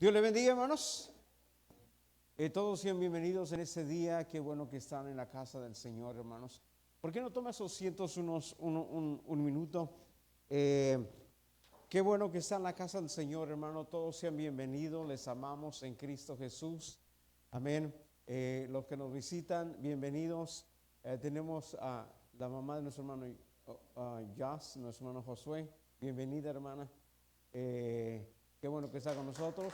Dios le bendiga, hermanos. Todos sean bienvenidos en este día. Qué bueno que están en la casa del Señor, hermanos. ¿Por qué no toma esos cientos un minuto? Qué bueno que están en la casa del Señor, hermano. Todos sean bienvenidos. Les amamos en Cristo Jesús. Amén. Los que nos visitan, bienvenidos. Tenemos a la mamá de nuestro hermano Jas, nuestro hermano Josué. Bienvenida, hermana. Qué bueno que está con nosotros.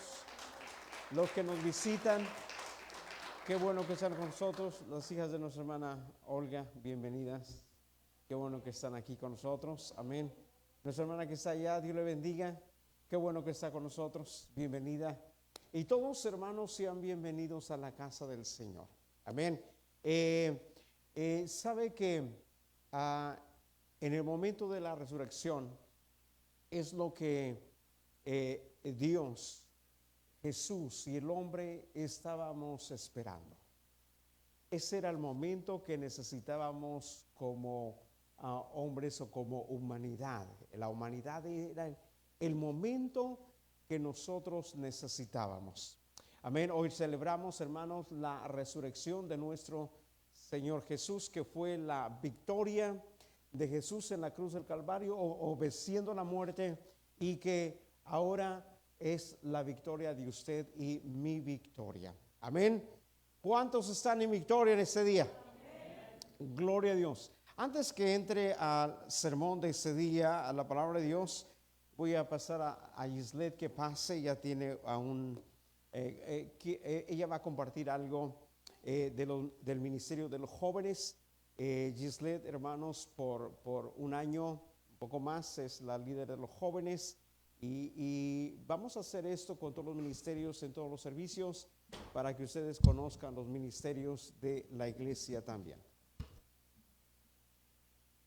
Los que nos visitan, qué bueno que están con nosotros. Las hijas de nuestra hermana Olga, bienvenidas. Qué bueno que están aquí con nosotros. Amén. Nuestra hermana que está allá, Dios le bendiga. Qué bueno que está con nosotros. Bienvenida. Y todos hermanos sean bienvenidos a la casa del Señor. Amén. Sabe que en el momento de la resurrección es lo que Dios, Jesús y el hombre estábamos esperando. Ese era el momento que necesitábamos como hombres o como humanidad. La humanidad era el momento que nosotros necesitábamos. Amén. Hoy celebramos, hermanos, la resurrección de nuestro Señor Jesús, que fue la victoria de Jesús en la cruz del Calvario, venciendo la muerte, y que ahora es la victoria de usted y mi victoria. Amén. ¿Cuántos están en victoria en este día? Amén. Gloria a Dios. Antes que entre al sermón de este día, a la palabra de Dios, voy a pasar a Gislet que pase. Ya tiene ella va a compartir algo del ministerio de los jóvenes. Gislet, hermanos, por un año, un poco más, es la líder de los jóvenes. Y vamos a hacer esto con todos los ministerios, en todos los servicios, para que ustedes conozcan los ministerios de la iglesia también.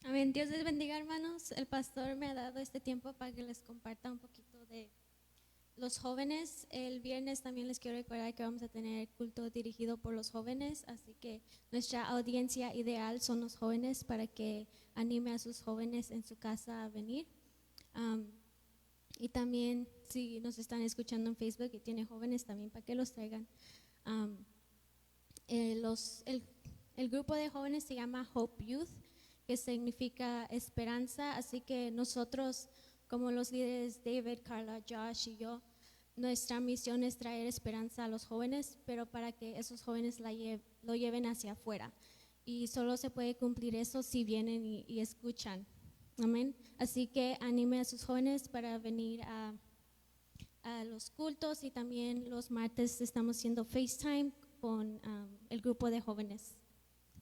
Amén. Dios les bendiga, hermanos. El pastor me ha dado este tiempo para que les comparta un poquito de los jóvenes. El viernes también les quiero recordar que vamos a tener culto dirigido por los jóvenes, así que nuestra audiencia ideal son los jóvenes, para que anime a sus jóvenes en su casa a venir. Y también, si nos están escuchando en Facebook y tienen jóvenes, también para que los traigan. El grupo de jóvenes se llama Hope Youth, que significa esperanza. Así que nosotros, como los líderes David, Carla, Josh y yo, nuestra misión es traer esperanza a los jóvenes, pero para que esos jóvenes lo lleven hacia afuera. Y solo se puede cumplir eso si vienen y escuchan. Amén. Así que anime a sus jóvenes para venir a los cultos, y también los martes estamos haciendo FaceTime con el grupo de jóvenes.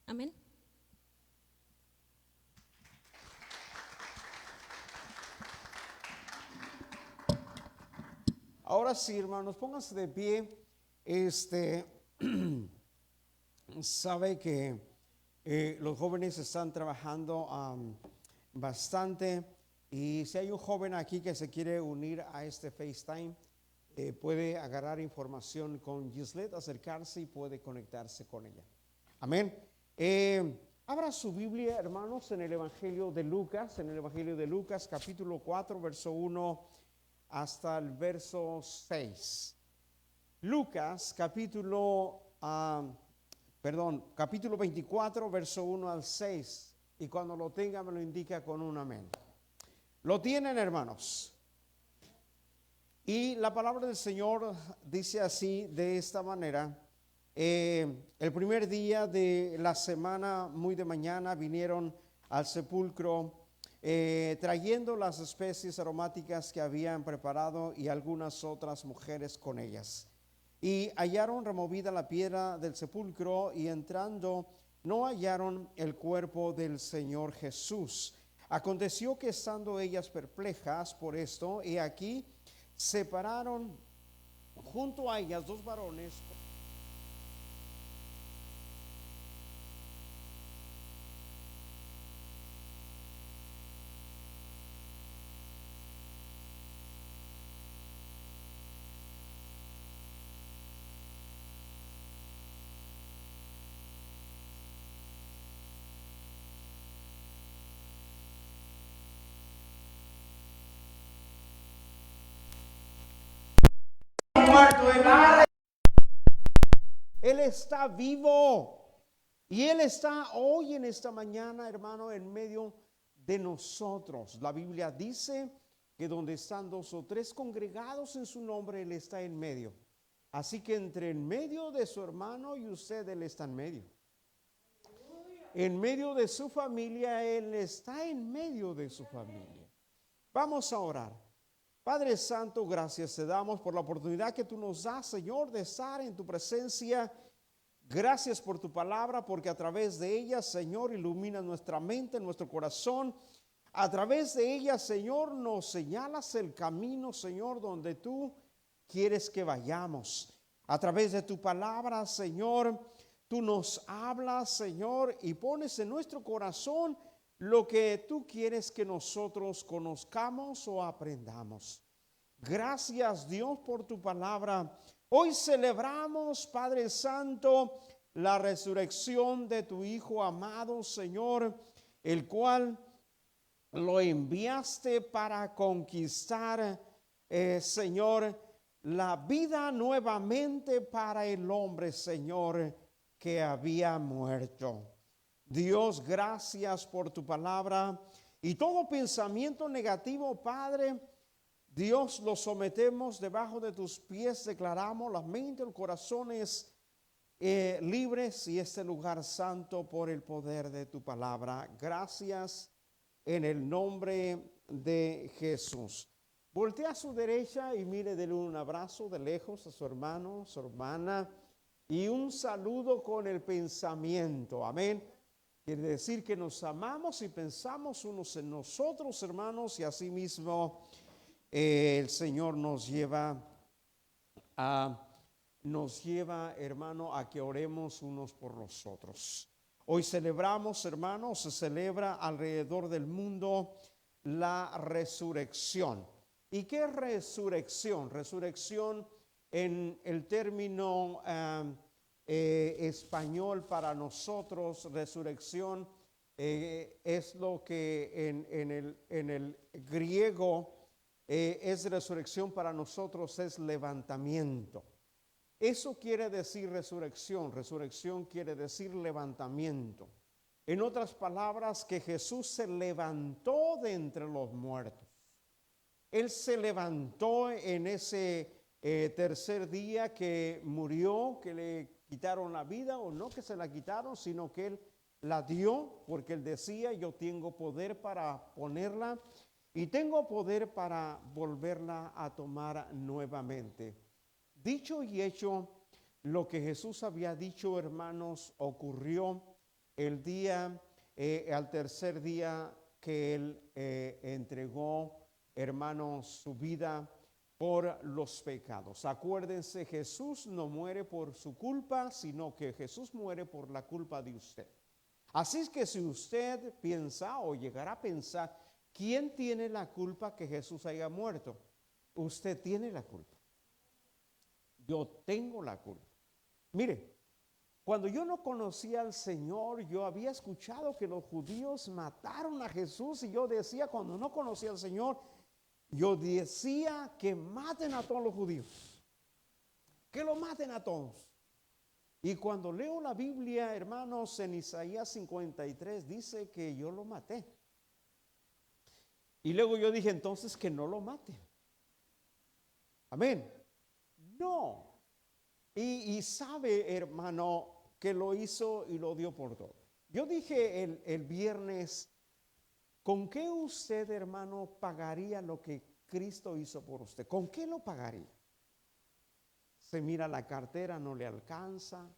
Amén. Ahora sí, hermanos, pónganse de pie. Sabe que los jóvenes están trabajando bastante, y si hay un joven aquí que se quiere unir a este FaceTime, puede agarrar información con Gislet, acercarse y puede conectarse con ella. Amén. Abra su Biblia, hermanos, en el Evangelio de Lucas, capítulo 4, verso 1 hasta el verso 6. Lucas, capítulo 24, verso 1 al 6. Y cuando lo tenga me lo indica con un amén. ¿Lo tienen, hermanos? Y la palabra del Señor dice así, de esta manera. El primer día de la semana, muy de mañana, vinieron al sepulcro trayendo las especies aromáticas que habían preparado, y algunas otras mujeres con ellas. Y hallaron removida la piedra del sepulcro, y entrando no hallaron el cuerpo del Señor Jesús. Aconteció que, estando ellas perplejas por esto, he aquí se pararon junto a ellas dos varones. muerto en la... Él está vivo. Y Él está hoy en esta mañana, hermano, en medio de nosotros. La Biblia dice que donde están 2 o 3 congregados en su nombre, Él está en medio. Así que entre en medio de su hermano y usted, Él está en medio. En medio de su familia, Él está en medio de su familia. Vamos a orar. Padre Santo, gracias te damos por la oportunidad que tú nos das, Señor, de estar en tu presencia. Gracias por tu palabra, porque a través de ella, Señor, ilumina nuestra mente, nuestro corazón. A través de ella, Señor, nos señalas el camino, Señor, donde tú quieres que vayamos. A través de tu palabra, Señor, tú nos hablas, Señor, y pones en nuestro corazón lo que tú quieres que nosotros conozcamos o aprendamos. Gracias, Dios, por tu palabra. Hoy celebramos, Padre Santo, la resurrección de tu Hijo amado, Señor, el cual lo enviaste para conquistar, Señor, la vida nuevamente para el hombre, Señor, que había muerto. Dios, gracias por tu palabra, y todo pensamiento negativo, Padre, Dios, lo sometemos debajo de tus pies, declaramos la mente, los corazones libres y este lugar santo por el poder de tu palabra. Gracias en el nombre de Jesús. Voltea a su derecha y mire, dele un abrazo de lejos a su hermano, su hermana, y un saludo con el pensamiento. Amén. Quiere decir que nos amamos y pensamos unos en nosotros, hermanos, y asimismo el Señor nos lleva, hermano, a que oremos unos por los otros. Hoy celebramos, hermanos, se celebra alrededor del mundo la resurrección. ¿Y qué es resurrección? Resurrección en el término español para nosotros, resurrección es lo que en el griego es resurrección para nosotros, es levantamiento. Eso quiere decir resurrección. Resurrección quiere decir levantamiento. En otras palabras, que Jesús se levantó de entre los muertos. Él se levantó en ese tercer día que murió, que le quitaron la vida, o no que se la quitaron, sino que Él la dio, porque Él decía, yo tengo poder para ponerla y tengo poder para volverla a tomar nuevamente. Dicho y hecho, lo que Jesús había dicho, hermanos, ocurrió el día, al tercer día que Él entregó, hermanos, su vida por los pecados. Acuérdense, Jesús no muere por su culpa, sino que Jesús muere por la culpa de usted. Así es que si usted piensa o llegará a pensar, ¿quién tiene la culpa que Jesús haya muerto? Usted tiene la culpa. Yo tengo la culpa. Mire, cuando yo no conocía al Señor, yo había escuchado que los judíos mataron a Jesús y yo decía, cuando no conocía al Señor, yo decía que maten a todos los judíos, que lo maten a todos. Y cuando leo la Biblia, hermanos, en Isaías 53 dice que yo lo maté. Y luego yo dije, entonces que no lo maten. Amén. No. Y sabe, hermano, que lo hizo y lo dio por todo. Yo dije el viernes, ¿con qué usted, hermano, pagaría lo que Cristo hizo por usted? ¿Con qué lo pagaría? Se mira la cartera, no le alcanza.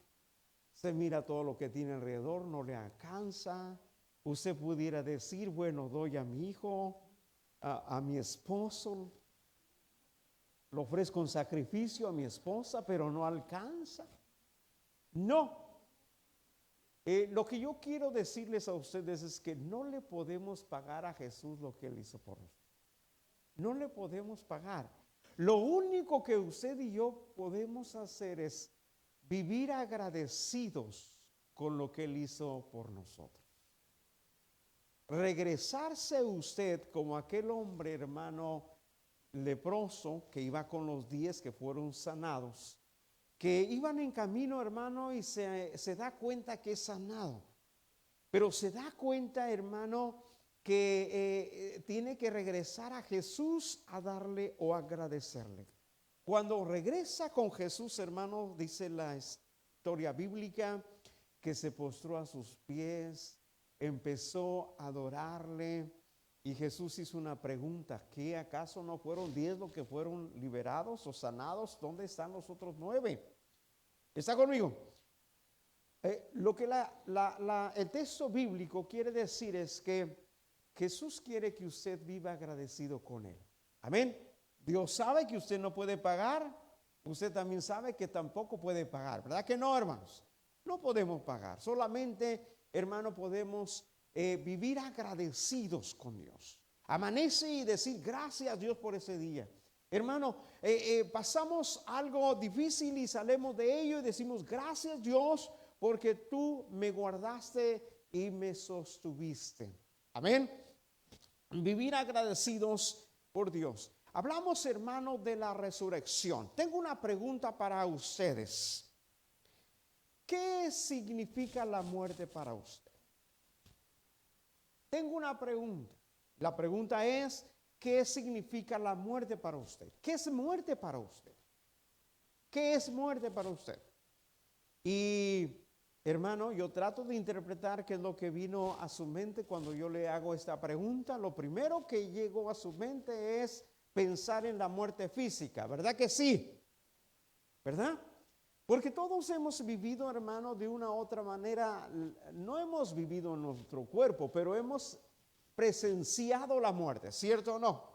Se mira todo lo que tiene alrededor, no le alcanza. Usted pudiera decir, bueno, doy a mi hijo, a mi esposo, lo ofrezco en sacrificio a mi esposa, pero no alcanza. No. Lo que yo quiero decirles a ustedes es que no le podemos pagar a Jesús lo que Él hizo por nosotros. No le podemos pagar. Lo único que usted y yo podemos hacer es vivir agradecidos con lo que Él hizo por nosotros. Regresarse usted como aquel hombre, hermano, leproso que iba con los 10 que fueron sanados, que iban en camino, hermano, y se da cuenta que es sanado. Pero se da cuenta, hermano, que tiene que regresar a Jesús a darle o agradecerle. Cuando regresa con Jesús, hermano, dice la historia bíblica, que se postró a sus pies, empezó a adorarle, y Jesús hizo una pregunta: ¿qué acaso no fueron 10 los que fueron liberados o sanados? ¿Dónde están los otros 9? ¿Está conmigo? Lo que el texto bíblico quiere decir es que Jesús quiere que usted viva agradecido con Él. Amén. Dios sabe que usted no puede pagar, usted también sabe que tampoco puede pagar, ¿verdad que no, hermanos? No podemos pagar, solamente, hermano, podemos vivir agradecidos con Dios. Amanece y decir gracias, Dios, por ese día. Hermano, pasamos algo difícil y salimos de ello y decimos gracias, Dios, porque tú me guardaste y me sostuviste. Amén. Vivir agradecidos por Dios. Hablamos, hermano, de la resurrección. Tengo una pregunta para ustedes. ¿Qué significa la muerte para usted? Tengo una pregunta. La pregunta es: ¿qué significa la muerte para usted? ¿Qué es muerte para usted? ¿Qué es muerte para usted? Y, hermano, yo trato de interpretar qué es lo que vino a su mente cuando yo le hago esta pregunta. Lo primero que llegó a su mente es pensar en la muerte física, ¿verdad que sí? ¿Verdad? Porque todos hemos vivido, hermano, de una u otra manera. No hemos vivido en nuestro cuerpo, pero hemos presenciado la muerte, ¿cierto o no?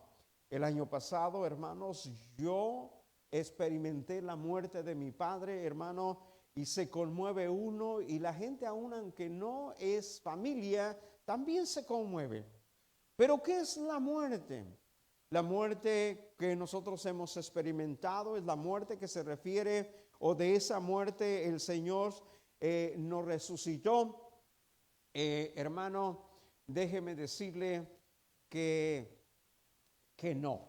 El año pasado, hermanos, yo experimenté la muerte de mi padre, hermano, y se conmueve uno, y la gente, aun aunque no es familia, también se conmueve. Pero ¿qué es la muerte? La muerte que nosotros hemos experimentado es la muerte que se refiere, o de esa muerte el Señor nos resucitó. Hermano, déjeme decirle que no.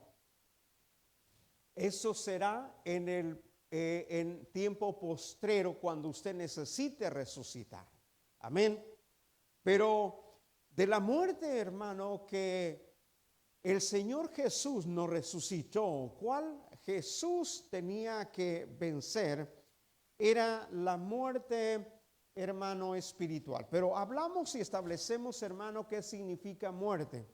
Eso será en tiempo postrero, cuando usted necesite resucitar. Amén. Pero de la muerte, hermano, que el Señor Jesús nos resucitó, ¿cuál Jesús tenía que vencer? Era la muerte, hermano, espiritual. Pero hablamos y establecemos, hermano, qué significa muerte.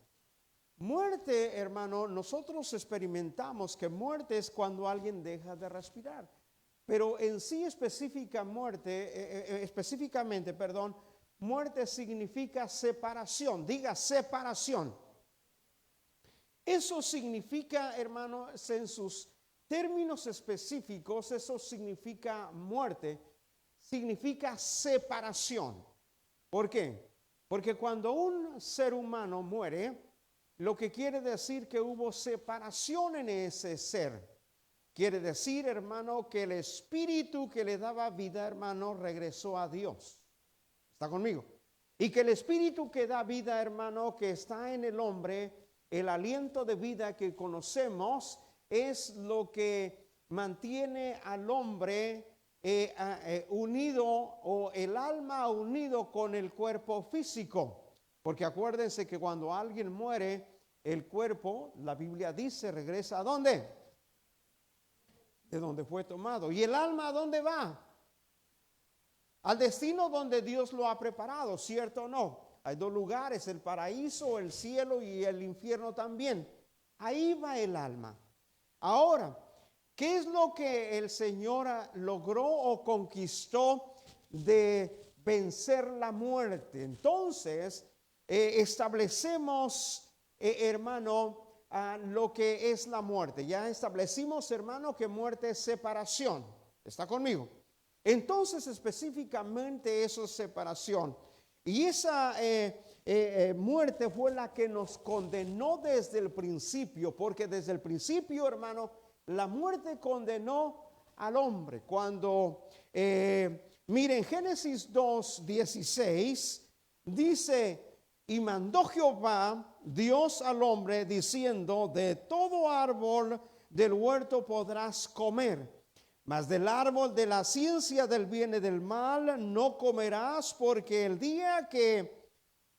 Muerte, hermano, nosotros experimentamos que muerte es cuando alguien deja de respirar. Pero en sí específicamente, muerte significa separación. Diga separación. Eso significa, hermanos, en sus términos específicos, eso significa muerte, significa separación. ¿Por qué? Porque cuando un ser humano muere, lo que quiere decir que hubo separación en ese ser. Quiere decir, hermano, que el espíritu que le daba vida, hermano, regresó a Dios. ¿Está conmigo? Y que el espíritu que da vida, hermano, que está en el hombre, el aliento de vida que conocemos, es lo que mantiene al hombre unido, o el alma unido con el cuerpo físico. Porque acuérdense que cuando alguien muere, el cuerpo, la Biblia dice, regresa ¿a dónde? De donde fue tomado. ¿Y el alma a dónde va? Al destino donde Dios lo ha preparado, ¿cierto o no? Hay dos lugares: el paraíso, el cielo, y el infierno también. Ahí va el alma. Ahora, ¿qué es lo que el Señor logró o conquistó de vencer la muerte? Entonces, establecemos, hermano, lo que es la muerte. Ya establecimos, hermano, que muerte es separación. ¿Está conmigo? Entonces, específicamente eso es separación. Y esa muerte fue la que nos condenó desde el principio, porque desde el principio, hermano, la muerte condenó al hombre. Cuando, miren, Génesis 2:16 dice: y mandó Jehová Dios al hombre diciendo, de todo árbol del huerto podrás comer, mas del árbol de la ciencia del bien y del mal no comerás, porque el día que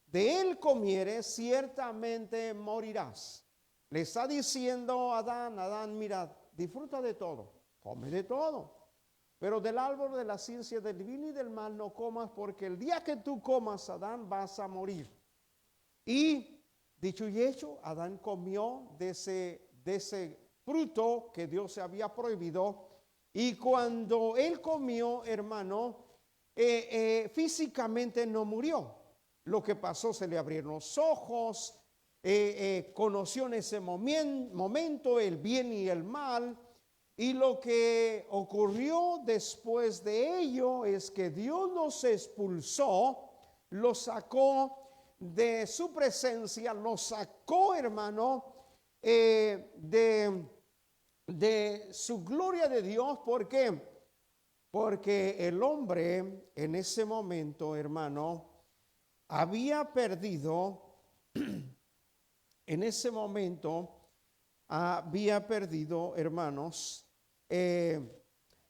de él comieres ciertamente morirás. Le está diciendo a Adán, mira, disfruta de todo, come de todo, pero del árbol de la ciencia del bien y del mal no comas, porque el día que tú comas, Adán, vas a morir. Y dicho y hecho, Adán comió de ese fruto que Dios se había prohibido. Y cuando él comió, hermano, físicamente no murió. Lo que pasó, se le abrieron los ojos, conoció en ese momento el bien y el mal. Y lo que ocurrió después de ello es que Dios los expulsó, los sacó de su presencia, los sacó, hermano, de su gloria de Dios. ¿Por qué? Porque el hombre en ese momento, hermano, había perdido, hermanos,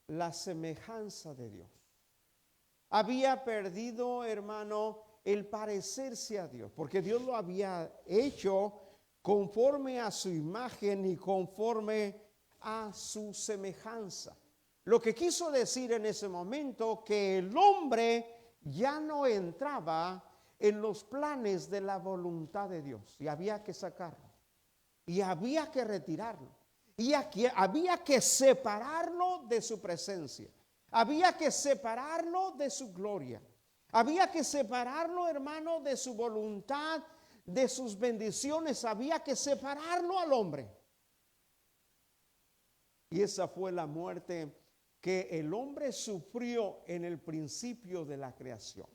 la semejanza de Dios. Había perdido, hermano, el parecerse a Dios, porque Dios lo había hecho conforme a su imagen y conforme a su semejanza. Lo que quiso decir en ese momento que el hombre ya no entraba en los planes de la voluntad de Dios, y había que sacarlo, y había que retirarlo, y aquí había que separarlo de su presencia, había que separarlo de su gloria, había que separarlo, hermano, de su voluntad, de sus bendiciones, había que separarlo al hombre. Y esa fue la muerte que el hombre sufrió en el principio de la creación.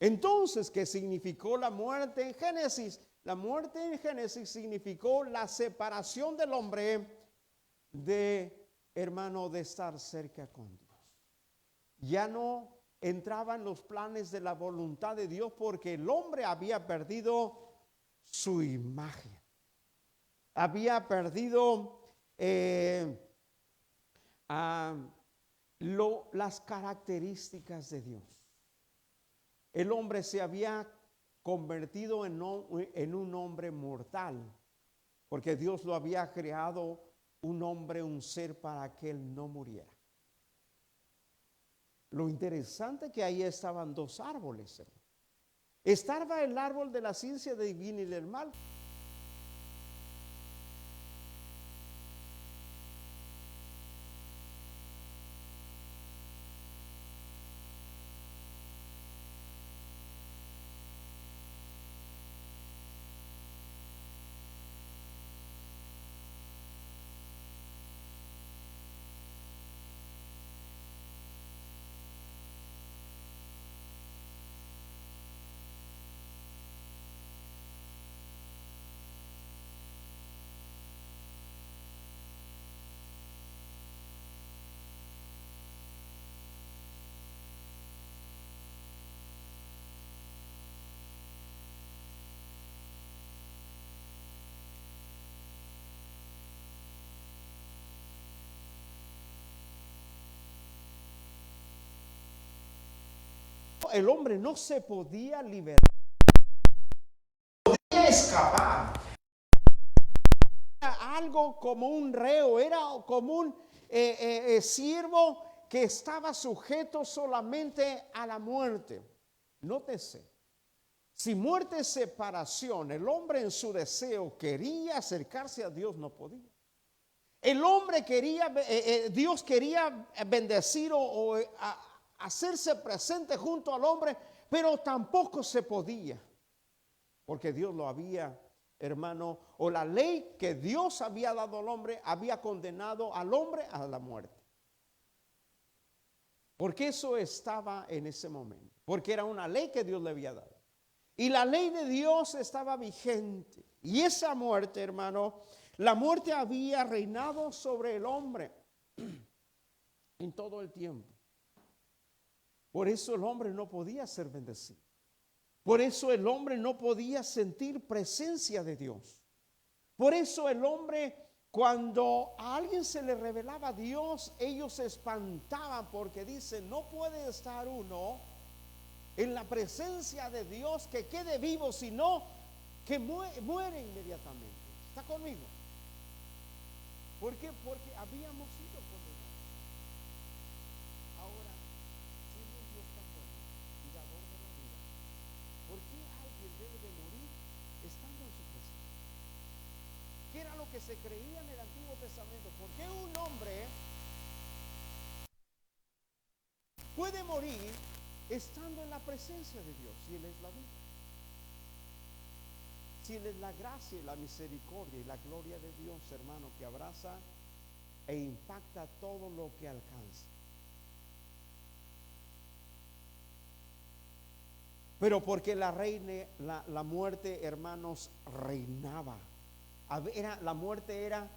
Entonces, ¿qué significó la muerte en Génesis? La muerte en Génesis significó la separación del hombre de, hermano, de estar cerca con Dios. Ya no entraba en los planes de la voluntad de Dios, porque el hombre había perdido su imagen, había perdido las características de Dios. El hombre se había convertido en un hombre mortal, porque Dios lo había creado un hombre, un ser, para que él no muriera. Lo interesante que ahí estaban dos árboles, hermano. Estaba el árbol de la ciencia del bien y del mal. El hombre no se podía liberar, podía escapar. Era algo como un reo, era como un siervo que estaba sujeto solamente a la muerte. Nótese, si muerte es separación, el hombre en su deseo quería acercarse a Dios, no podía. El hombre quería, Dios quería bendecir o hacerse presente junto al hombre, pero tampoco se podía, porque Dios lo había, hermano, o la ley que Dios había dado al hombre había condenado al hombre a la muerte. Porque eso estaba en ese momento, porque era una ley que Dios le había dado. Y la ley de Dios estaba vigente. Y esa muerte, hermano, la muerte había reinado sobre el hombre en todo el tiempo. Por eso el hombre no podía ser bendecido. Por eso el hombre no podía sentir presencia de Dios. Por eso el hombre, cuando a alguien se le revelaba a Dios, ellos se espantaban porque dicen, no puede estar uno en la presencia de Dios que quede vivo, sino que muere inmediatamente. ¿Está conmigo? ¿Por qué? Porque habíamos sido condenados. Ahora, siendo un Dios tan bueno y dador de la vida, ¿por qué alguien debe de morir estando en su presencia? ¿Qué era lo que se creía en el Antiguo Testamento? ¿Por qué un hombre puede morir estando en la presencia de Dios? Si Él es la vida, si Él es la gracia y la misericordia y la gloria de Dios, hermano, que abraza e impacta todo lo que alcanza. Pero porque la muerte, hermanos, reinaba. La muerte era,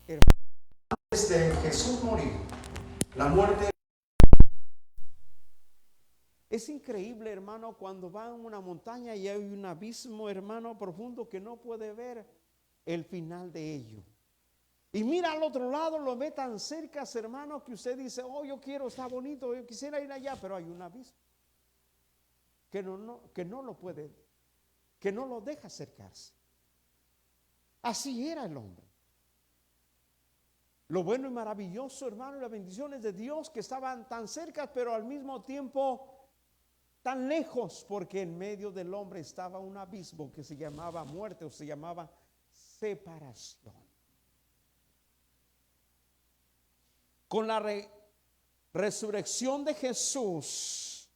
antes de Jesús morir, la muerte. Es increíble, hermano, cuando va en una montaña y hay un abismo, hermano, profundo que no puede ver el final de ello. Y mira al otro lado, lo ve tan cerca, hermano, que usted dice, oh, yo quiero, está bonito, yo quisiera ir allá, pero hay un abismo que no lo puede, que no lo deja acercarse. Así era el hombre. Lo bueno y maravilloso, hermano, y las bendiciones de Dios que estaban tan cerca, pero al mismo tiempo tan lejos, porque en medio del hombre estaba un abismo que se llamaba muerte o se llamaba separación. Con la resurrección de Jesús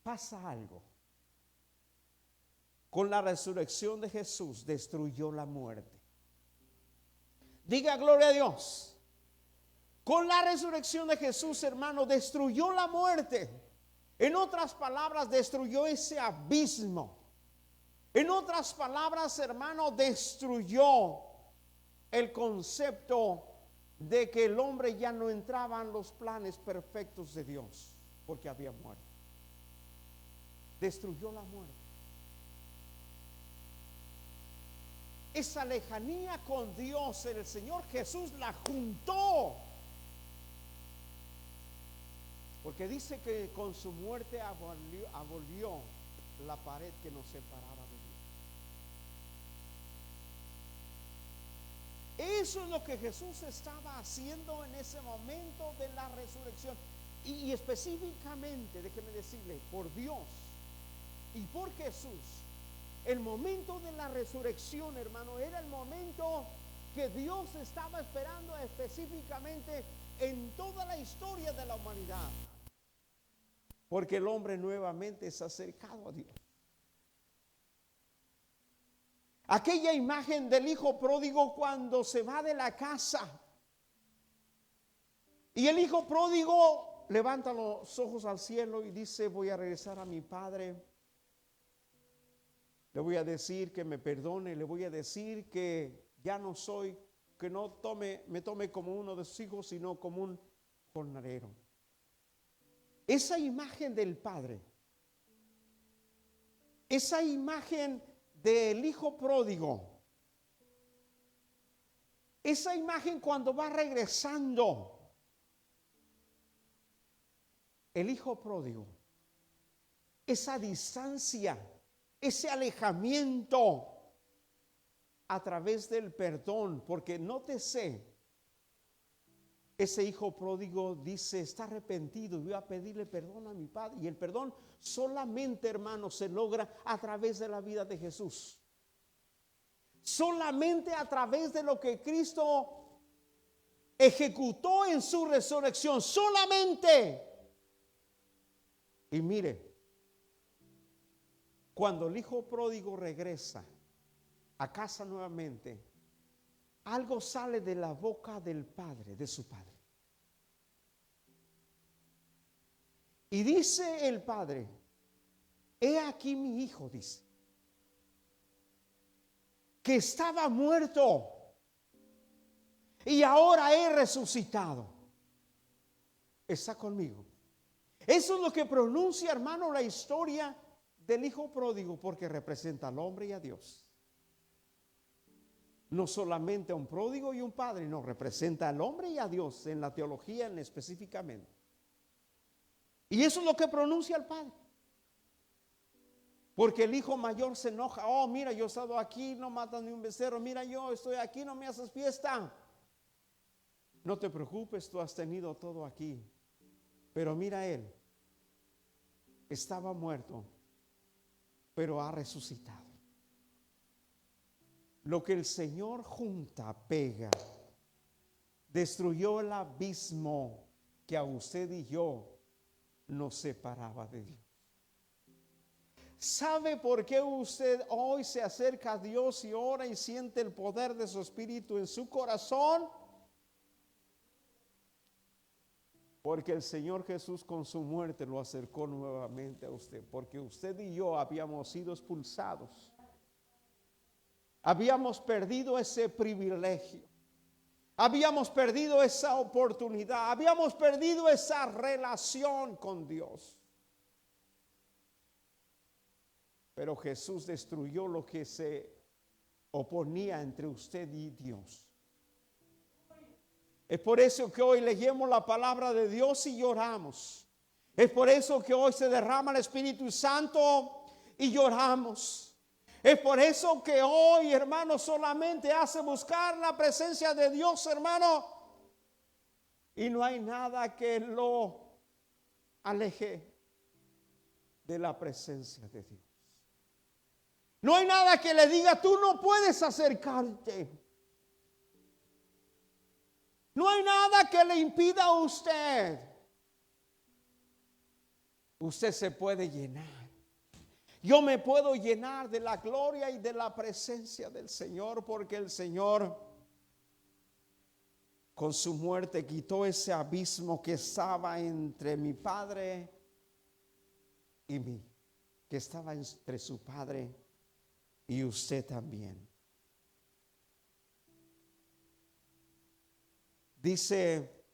pasa algo. Con la resurrección de Jesús destruyó la muerte. Diga gloria a Dios. Con la resurrección de Jesús, hermano, destruyó la muerte. En otras palabras, destruyó ese abismo. En otras palabras, hermano, destruyó el concepto de que el hombre ya no entraba en los planes perfectos de Dios, porque había muerto. Destruyó la muerte. Esa lejanía con Dios, el Señor Jesús la juntó. Porque dice que con su muerte abolió la pared que nos separaba de Dios. Eso es lo que Jesús estaba haciendo en ese momento de la resurrección. Y específicamente, déjeme decirle, por Dios y por Jesús, el momento de la resurrección, hermano, era el momento que Dios estaba esperando específicamente en toda la historia de la humanidad. Porque el hombre nuevamente se ha acercado a Dios. Aquella imagen del hijo pródigo cuando se va de la casa. Y el hijo pródigo levanta los ojos al cielo y dice, voy a regresar a mi padre. Le voy a decir que me perdone, le voy a decir que ya no soy, que no me tome como uno de sus hijos, sino como un jornalero. Esa imagen del Padre, esa imagen del hijo pródigo, esa imagen cuando va regresando el hijo pródigo, esa distancia, ese alejamiento a través del perdón, porque nótese, ese hijo pródigo dice, está arrepentido y voy a pedirle perdón a mi padre. Y el perdón solamente, hermano, se logra a través de la vida de Jesús. Solamente a través de lo que Cristo ejecutó en su resurrección. Solamente. Y mire, cuando el hijo pródigo regresa a casa nuevamente, algo sale de la boca del padre, de su padre. Y dice el padre, he aquí mi hijo, dice, que estaba muerto y ahora he resucitado. Está conmigo. Eso es lo que pronuncia, hermano, la historia del hijo pródigo, porque representa al hombre y a Dios. No solamente a un pródigo y un padre, no, representa al hombre y a Dios en la teología específicamente. Y eso es lo que pronuncia el padre. Porque el hijo mayor se enoja. Oh, mira, yo he estado aquí, no matan ni un becerro. Mira, yo estoy aquí, no me haces fiesta. No te preocupes, tú has tenido todo aquí. Pero mira, él estaba muerto, pero ha resucitado. Lo que el Señor junta, pega, destruyó el abismo que a usted y yo nos separaba de Dios. ¿Sabe por qué usted hoy se acerca a Dios y ora y siente el poder de su Espíritu en su corazón? Porque el Señor Jesús con su muerte lo acercó nuevamente a usted. Porque usted y yo habíamos sido expulsados. Habíamos perdido ese privilegio. Habíamos perdido esa oportunidad. Habíamos perdido esa relación con Dios. Pero Jesús destruyó lo que se oponía entre usted y Dios. Es por eso que hoy leemos la palabra de Dios y lloramos. Es por eso que hoy se derrama el Espíritu Santo y lloramos. Es por eso que hoy, hermano, solamente hace buscar la presencia de Dios, hermano. Y no hay nada que lo aleje de la presencia de Dios. No hay nada que le diga, tú no puedes acercarte. No hay nada que le impida a usted. Usted se puede llenar. Yo me puedo llenar de la gloria y de la presencia del Señor, porque el Señor con su muerte quitó ese abismo que estaba entre mi Padre y mí, que estaba entre su Padre y usted también. Dice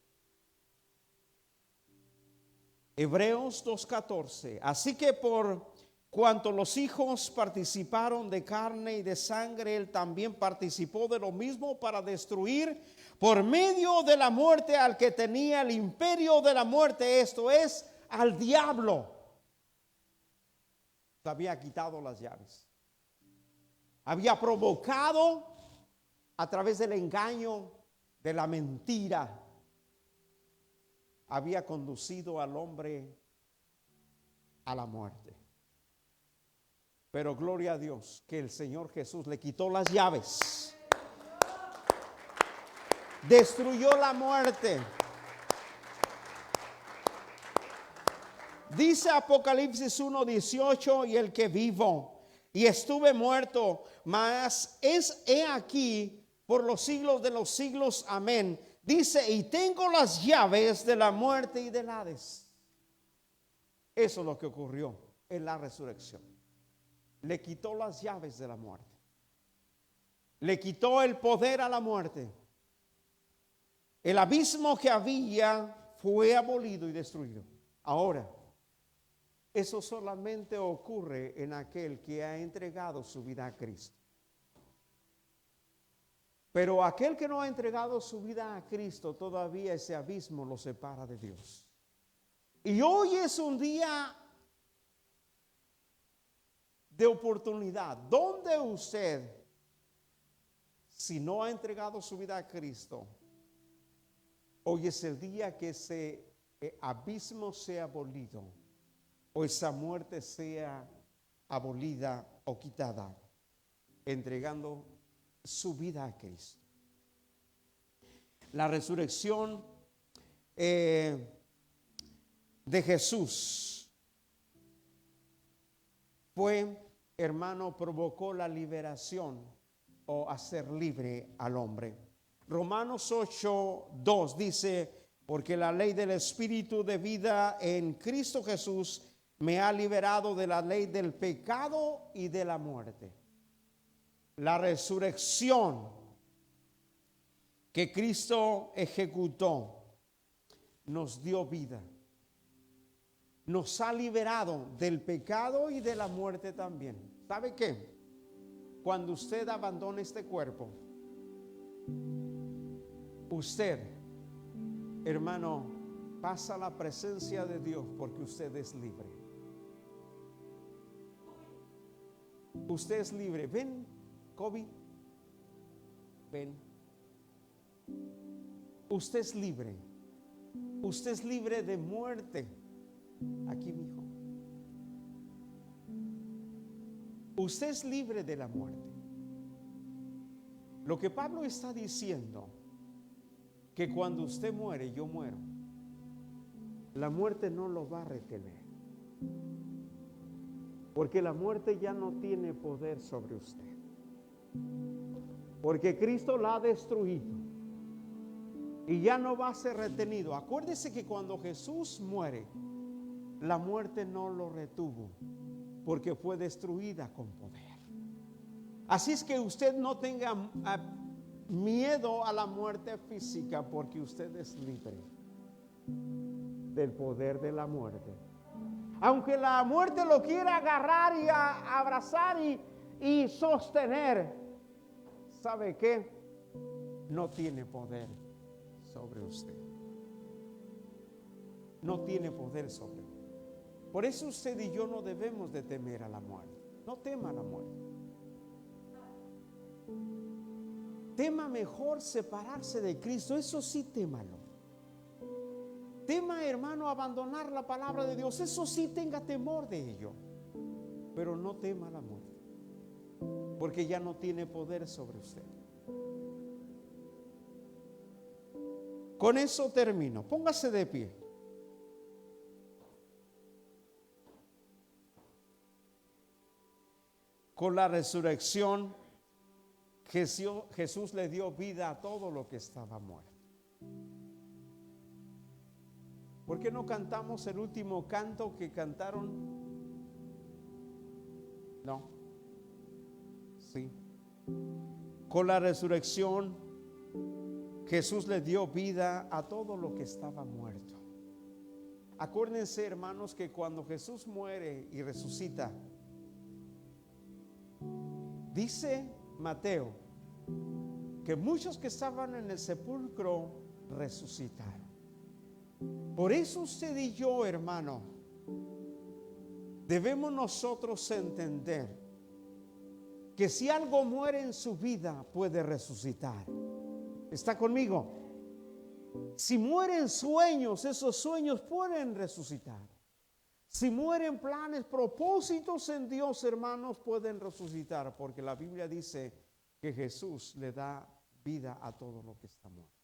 Hebreos 2:14, así que por cuanto los hijos participaron de carne y de sangre, él también participó de lo mismo para destruir por medio de la muerte al que tenía el imperio de la muerte, esto es, al diablo. Había quitado las llaves. Había provocado a través del engaño, de la mentira, había conducido al hombre a la muerte. Pero gloria a Dios que el Señor Jesús le quitó las llaves, destruyó la muerte. Dice Apocalipsis 1:18, y el que vivo y estuve muerto, mas he aquí por los siglos de los siglos, amén. Dice, y tengo las llaves de la muerte y del Hades. Eso es lo que ocurrió en la resurrección. Le quitó las llaves de la muerte. Le quitó el poder a la muerte. El abismo que había fue abolido y destruido. Ahora, eso solamente ocurre en aquel que ha entregado su vida a Cristo. Pero aquel que no ha entregado su vida a Cristo, todavía ese abismo lo separa de Dios. Y hoy es un día de oportunidad, donde usted, si no ha entregado su vida a Cristo, hoy es el día que ese abismo sea abolido, o esa muerte sea abolida o quitada, entregando su vida a Cristo. La resurrección de Jesús fue, hermano, provocó la liberación o hacer libre al hombre. Romanos 8:2 dice, porque la ley del Espíritu de vida en Cristo Jesús me ha liberado de la ley del pecado y de la muerte. La resurrección que Cristo ejecutó nos dio vida. nos ha liberado del pecado y de la muerte también. ¿Sabe qué? Cuando usted abandona este cuerpo, usted, hermano, pasa a la presencia de Dios porque usted es libre. Usted es libre. Ven, Kobe. Ven. Usted es libre. Usted es libre de muerte. Aquí, mi hijo. Usted es libre de la muerte. Lo que Pablo está diciendo, que cuando usted muere, yo muero. La muerte no lo va a retener. Porque la muerte ya no tiene poder sobre usted. Porque Cristo la ha destruido. Y ya no va a ser retenido. Acuérdese que cuando Jesús muere, la muerte no lo retuvo. Porque fue destruida con poder. Así es que usted no tenga miedo a la muerte física, porque usted es libre del poder de la muerte. Aunque la muerte lo quiera agarrar y abrazar y sostener, ¿sabe qué? No tiene poder sobre usted. No tiene poder sobre usted. Por eso usted y yo no debemos de temer a la muerte. No tema a la muerte. Tema mejor separarse de Cristo. Eso sí, témalo. Tema, hermano, abandonar la palabra de Dios. Eso sí, tenga temor de ello. Pero no tema la muerte, porque ya no tiene poder sobre usted. Con eso termino. Póngase de pie. Con la resurrección, Jesús le dio vida a todo lo que estaba muerto. ¿Por qué no cantamos el último canto que cantaron? No. Sí. Con la resurrección, Jesús le dio vida a todo lo que estaba muerto. Acuérdense, hermanos, que cuando Jesús muere y resucita, dice Mateo que muchos que estaban en el sepulcro resucitaron. Por eso usted y yo, hermano, debemos nosotros entender que si algo muere en su vida, puede resucitar. ¿Está conmigo? Si mueren sueños, esos sueños pueden resucitar. Si mueren planes, propósitos en Dios, hermanos, pueden resucitar, porque la Biblia dice que Jesús le da vida a todo lo que está muerto.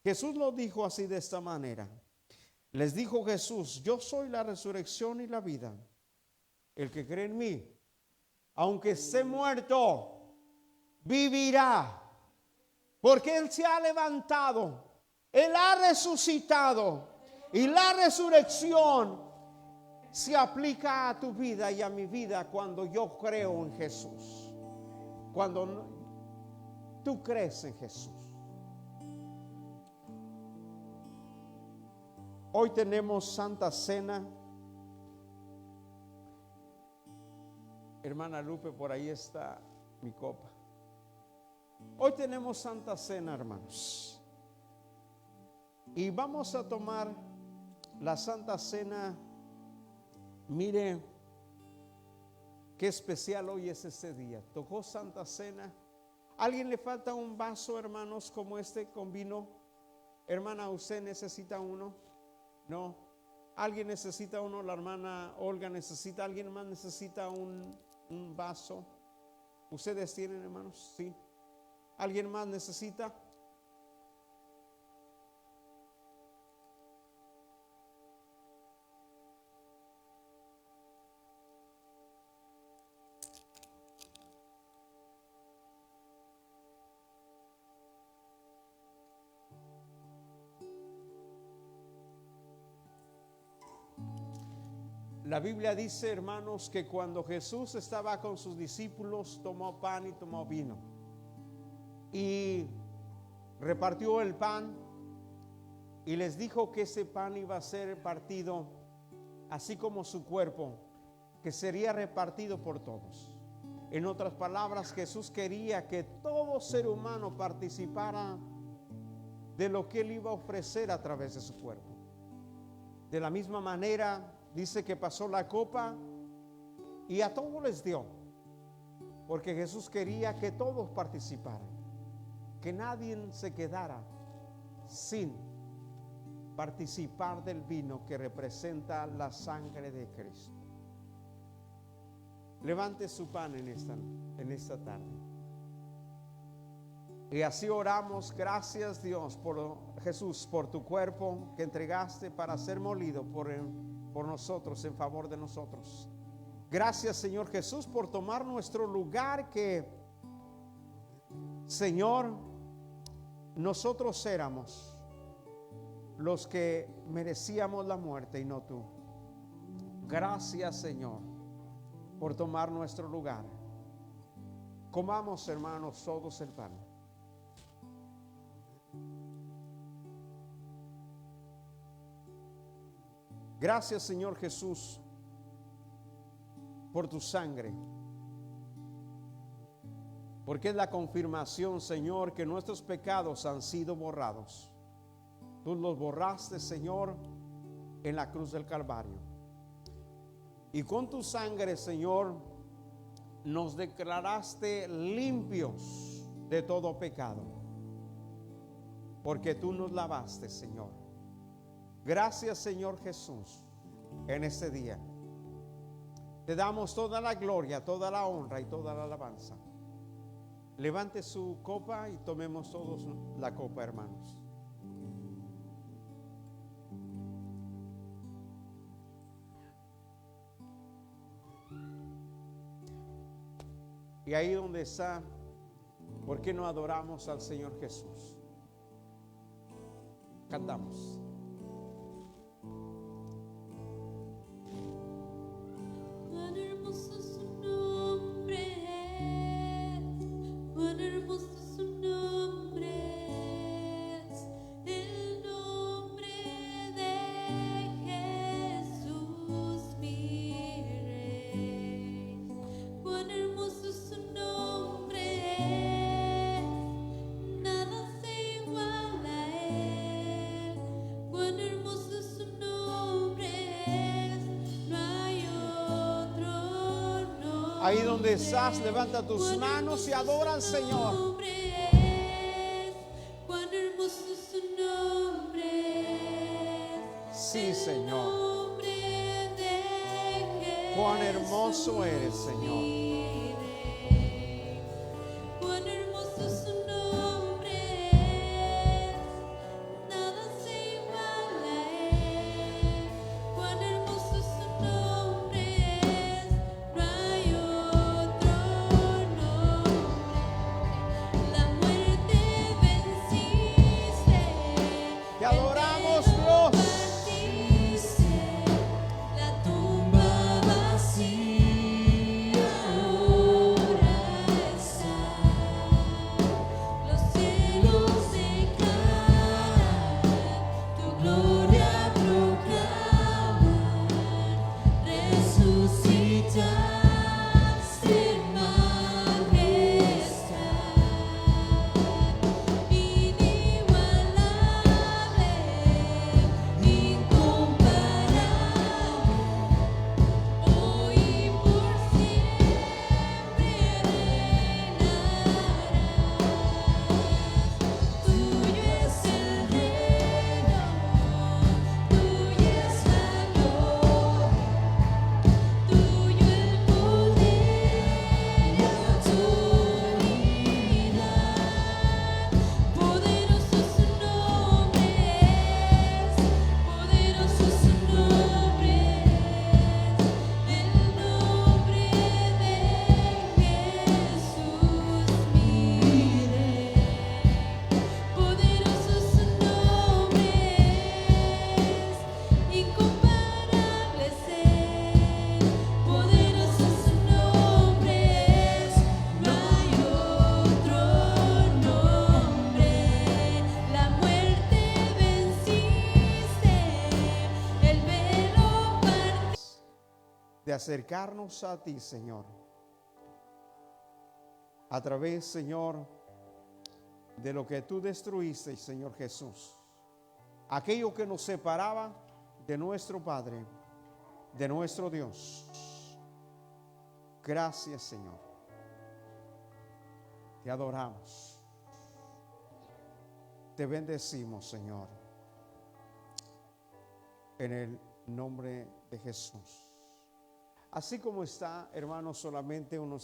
Jesús lo dijo así, de esta manera. Les dijo Jesús: yo soy la resurrección y la vida. El que cree en mí, aunque esté muerto, vivirá. Porque Él se ha levantado, Él ha resucitado. Y la resurrección se aplica a tu vida y a mi vida cuando yo creo en Jesús. Cuando tú crees en Jesús. Hoy tenemos Santa Cena. Hermana Lupe, por ahí está mi copa. Hoy tenemos Santa Cena, hermanos. Y vamos a tomar la Santa Cena. Mire qué especial hoy es este día. Tocó Santa Cena. ¿Alguien le falta un vaso, hermanos, como este con vino? Hermana, ¿usted necesita uno? No. ¿Alguien necesita uno? La hermana Olga necesita. ¿Alguien más necesita un vaso? ¿Ustedes tienen, hermanos? Sí. ¿Alguien más necesita? La Biblia dice, hermanos, que cuando Jesús estaba con sus discípulos, tomó pan y tomó vino. Y repartió el pan y les dijo que ese pan iba a ser partido así como su cuerpo, que sería repartido por todos. En otras palabras, Jesús quería que todo ser humano participara de lo que Él iba a ofrecer a través de su cuerpo. De la misma manera, dice que pasó la copa y a todos les dio, porque Jesús quería que todos participaran, que nadie se quedara sin participar del vino que representa la sangre de Cristo. Levante su pan en esta tarde. Y así oramos. Gracias, Dios, por Jesús, por tu cuerpo que entregaste para ser molido por nosotros, en favor de nosotros. Gracias, Señor Jesús, por tomar nuestro lugar que, Señor, nosotros éramos los que merecíamos la muerte y no tú. Gracias, Señor, por tomar nuestro lugar. Comamos, hermanos, todos el pan. Gracias, Señor Jesús, por tu sangre, porque es la confirmación, Señor, que nuestros pecados han sido borrados. Tú los borraste, Señor, en la cruz del Calvario. Y con tu sangre, Señor, nos declaraste limpios de todo pecado, porque tú nos lavaste, Señor. Gracias, Señor Jesús, en este día. Te damos toda la gloria, toda la honra y toda la alabanza. Levante su copa y tomemos todos la copa, hermanos. Y ahí donde está, ¿por qué no adoramos al Señor Jesús? Cantamos. Cuán hermoso su nombre es, cuán hermoso su nombre es, el nombre de Jesús mi Rey. Cuán hermoso su nombre es, nada se iguala a él. Cuán hermoso su nombre es, no hay otro nombre. Ahí donde estás, levanta tus manos y adora al Señor. Cuán hermoso su nombre es. Sí, Señor. Nombre de Cuán hermoso eres, Señor. mi Rey. Cuán hermoso su nombre es, nada se iguala a él. Cuán hermoso su nombre es, no hay otro nombre. La muerte venciste, Te adoramos, el velo Dios. partiste, la tumba vacía. de acercarnos a ti, Señor. A través, Señor, de lo que tú destruiste, Señor Jesús. Aquello que nos separaba de nuestro Padre, de nuestro Dios. Gracias, Señor. Te adoramos. Te bendecimos, Señor. En el nombre de Jesús. Así como está, hermanos, solamente unos